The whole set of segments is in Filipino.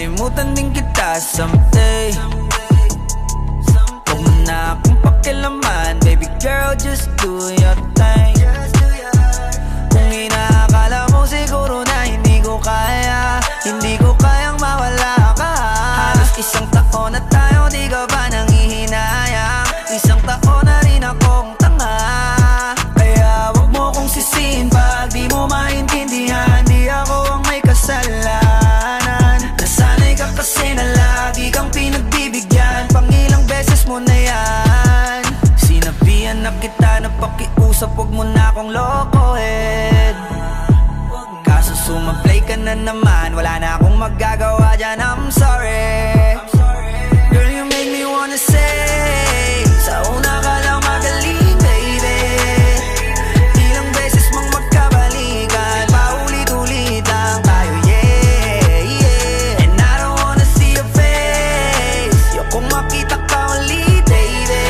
makakalimutan din kita someday. Huwag mo na akong pakialaman, baby girl, just do your thing. Kung inaakala mo siguro na hindi ko kaya, hindi ko kayang mawala ka. Halos isang taon na tayo, di ka ba nangihinayang? Isang taon na rin akong tanga. Kaya wag mo kong sisihin pag di mo maintindihan. Di ako ang may kasalanan. Nasanay ka kasi na lagi kang pinagbibigyan. Pangilang beses mo na yan. Sinabihan na kita na pakiusap, wag mo na akong lokohin. Kaso sumablay ka na naman, wala na akong magagawa dyan, I'm sorry. Girl, you make me wanna say, sa una ka lang magaling, baby. Ilang beses mong magkabalikan, paulit-ulit lang tayo, yeah, yeah. And I don't wanna see your face, ayokong makita ka ulit, baby.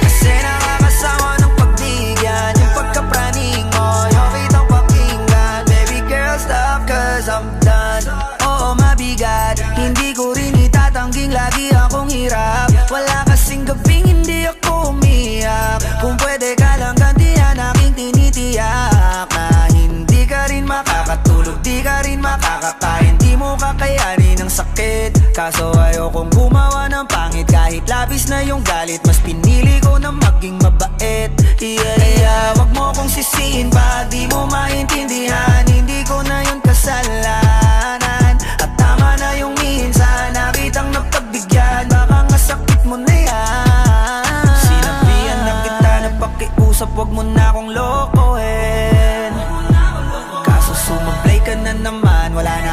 Kasi nakakasama ng pagbigyan, yung pagkapraning mo, yung kitang pakinggan. Baby girl, stop cause I'm done. Oo, mabigat, hindi ko rin itatangging lagi akong hirap. Wala kasing gabing hindi ako umiyak. Kung pwede ka lang gantihan aking tinitiyak na hindi ka rin makakatulog, di ka rin makakakain, di mo kakayanin ang sakit. Kaso ayokong gumawa ng pangit, kahit labis na yung galit, mas pinili ko na maging mabait. Yeah, yeah, wag mo kong sisihin pag di mo maintindihan. Hindi ko na yun kasalanan, at tama na yung minsan na kitang napagbigyan. Baka nga sakit mo na yan. Sinabihan na kita na pakiusap, wag mo na akong lokohin. Kaso sumablay ka na naman, wala na